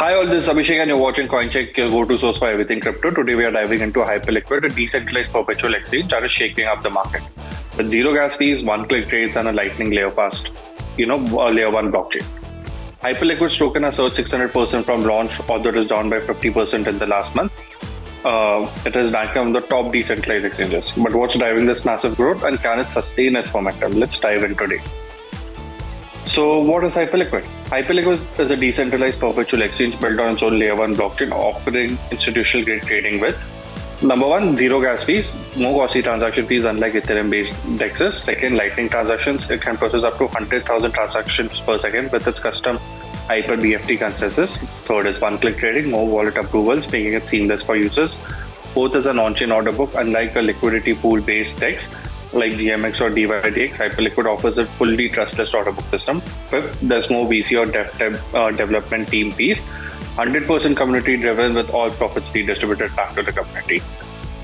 Hi, all, this is Abhishek, and you're watching Coincheck, your go-to source for everything crypto. Today, we are diving into Hyperliquid, a decentralized perpetual exchange that is shaking up the market. With zero gas fees, one-click trades, and a lightning layer fast, a layer one blockchain. Hyperliquid's token has surged 600% from launch, although it is down by 50% in the last month. It is ranked on the top decentralized exchanges. But what's driving this massive growth, and can it sustain its momentum? Let's dive in today. So what is Hyperliquid? Hyperliquid is a decentralized perpetual exchange built on its own layer 1 blockchain, offering institutional grade trading with number one, zero gas fees, no costly transaction fees unlike Ethereum based DEXs. Second, lightning transactions. It can process up to 100,000 transactions per second with its custom Hyper BFT consensus. Third is one-click trading, no wallet approvals, making it seamless for users. Fourth is an on-chain order book. Unlike a liquidity pool based DEX like GMX or DYDX, Hyperliquid offers a fully trustless order book system. Fifth, there's no VC or development team fees. 100% community driven with all profits redistributed back to the community.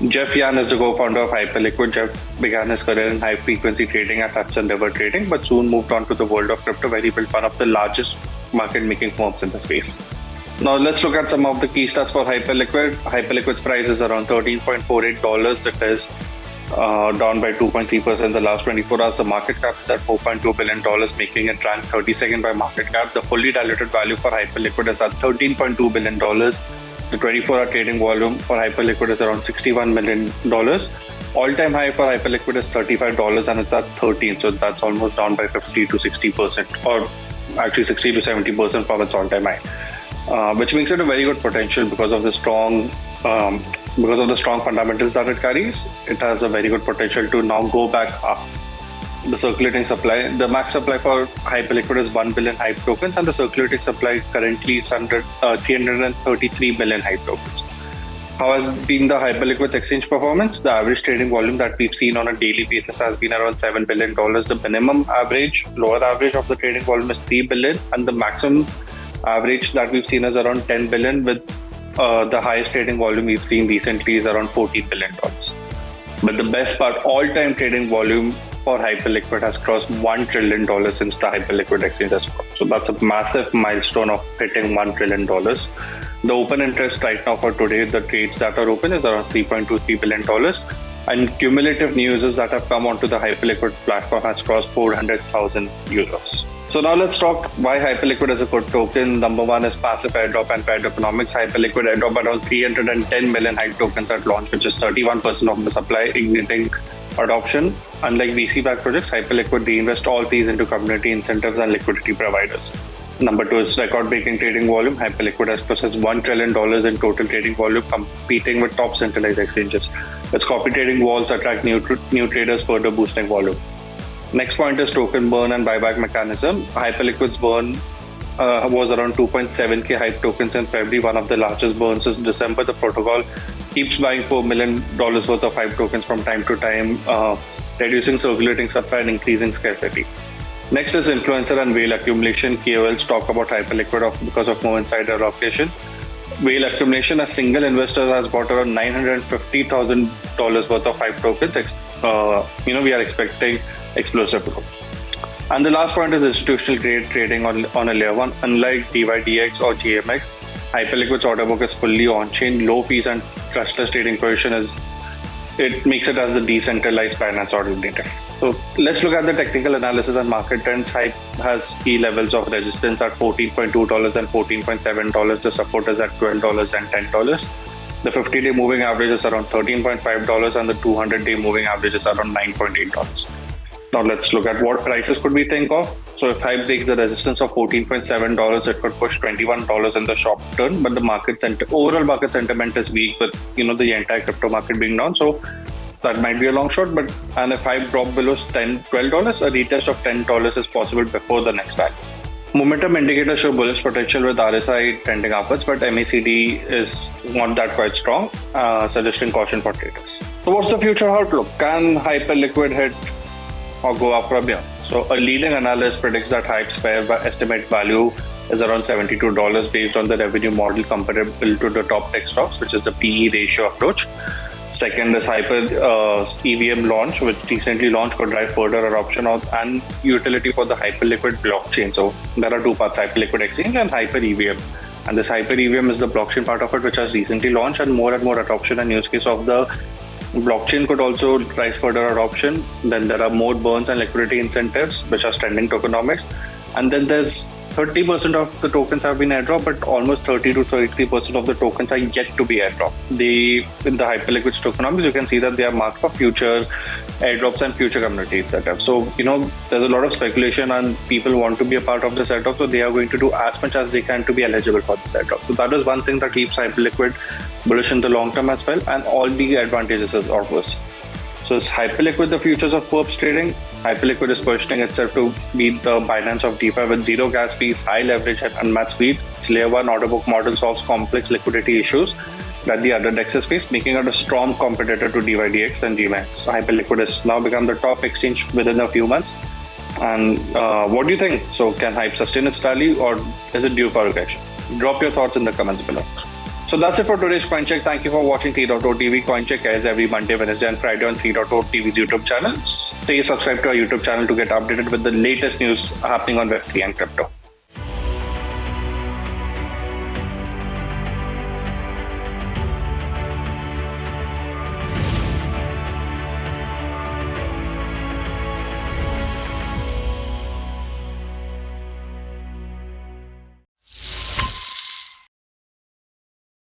Jeff Yan is the co-founder of Hyperliquid. Jeff began his career in high-frequency trading at Hudson River Trading, but soon moved on to the world of crypto, where he built one of the largest market-making firms in the space. Now let's look at some of the key stats for Hyperliquid. Hyperliquid's price is around $13.48. It is down by 2.3% in the last 24 hours. The market cap is at $4.2 billion, making it rank 32nd by market cap. The fully diluted value for Hyperliquid is at $13.2 billion. The 24-hour trading volume for Hyperliquid is around $61 million. All-time high for Hyperliquid is $35 and it's at 13, so that's almost down by 50 to 60%, or actually 60 to 70% from its all-time high, which makes it a very good potential because of the strong fundamentals that it carries. It has a very good potential to now go back up. The circulating supply, the max supply for Hyperliquid is 1 billion Hype tokens, and the circulating supply currently is 333 billion Hype tokens. How has been the Hyperliquid's exchange performance? The average trading volume that we've seen on a daily basis has been around $7 billion. The minimum average, lower average of the trading volume is 3 billion, and the maximum average that we've seen is around 10 billion, with the highest trading volume we've seen recently is around $14 billion. But the best part, all-time trading volume for Hyperliquid has crossed $1 trillion since the Hyperliquid exchange has crossed. So that's a massive milestone of hitting $1 trillion. The open interest right now for today, the trades that are open, is around $3.23 billion. And cumulative new users that have come onto the Hyperliquid platform has crossed 400,000 users. So now let's talk why Hyperliquid is a good token. Number one is passive airdrop and paid economics. Hyperliquid airdrop around 310 million Hype tokens at launch, which is 31% of the supply, igniting adoption. Unlike VC-backed projects, Hyperliquid reinvest all fees into community incentives and liquidity providers. Number two is record-breaking trading volume. Hyperliquid has processed $1 trillion in total trading volume, competing with top centralized exchanges. Its copy trading walls attract new traders, further boosting volume. Next point is token burn and buyback mechanism. Hyperliquid's burn was around 2.7k Hype tokens in February, one of the largest burns since December. The protocol keeps buying $4 million worth of Hype tokens from time to time, reducing circulating supply and increasing scarcity. Next is influencer and whale accumulation. KOLs talk about Hyperliquid because of more insider allocation. Whale accumulation, a single investor has bought around $950,000 worth of Hype tokens. We are expecting explosive growth. And the last point is institutional grade trading on a layer 1. Unlike DYDX or GMX, Hyperliquid's order book is fully on-chain, low fees and trustless trading position it makes it as the decentralized finance alternative. So let's look at the technical analysis and market trends. Hype has key levels of resistance at $14.2 and $14.7. The support is at $12 and $10. The 50-day moving average is around $13.5 and the 200-day moving average is around $9.8. Now let's look at what prices could we think of. So if Hype breaks the resistance of $14.7, it could push $21 in the short term, but the overall market sentiment is weak with the entire crypto market being down. So that might be a long shot, and if Hype drop below $12, a retest of $10 is possible before the next rally. Momentum indicators show bullish potential with RSI trending upwards, but MACD is not that quite strong, suggesting caution for traders. So what's the future outlook? Can Hyperliquid hit or go up from here? So a leading analyst predicts that Hype's fair estimate value is around $72 based on the revenue model comparable to the top tech stocks, which is the PE ratio approach. Second is Hyper EVM launch, which recently launched, could drive further adoption and utility for the Hyperliquid blockchain. So there are two parts, Hyperliquid Exchange and Hyper EVM. And this Hyper EVM is the blockchain part of it, which has recently launched, and more adoption and use case of the blockchain could also drive further adoption. Then there are more burns and liquidity incentives, which are trending tokenomics. And then there's 30% of the tokens have been airdropped, but almost 30 to 33% of the tokens are yet to be airdropped. In the Hyperliquid tokenomics, you can see that they are marked for future airdrops and future community setups. So, there's a lot of speculation and people want to be a part of this airdrop. So they are going to do as much as they can to be eligible for this airdrop. So that is one thing that keeps Hyperliquid bullish in the long term as well, and all the advantages it offers. So is Hyperliquid the futures of Perps trading? Hyperliquid is positioning itself to be the Binance of DeFi with zero gas fees, high leverage and unmatched speed. Its layer 1 order book model solves complex liquidity issues that the other DEXs face, making it a strong competitor to DYDX and GMAX. So Hyperliquid has now become the top exchange within a few months. And what do you think? So can Hype sustain its rally, or is it due for a correction? Drop your thoughts in the comments below. So that's it for today's Coincheck. Thank you for watching 3.0 TV. Coincheck airs every Monday, Wednesday and Friday on 3.0 TV's YouTube channel. Stay subscribed to our YouTube channel to get updated with the latest news happening on Web3 and crypto.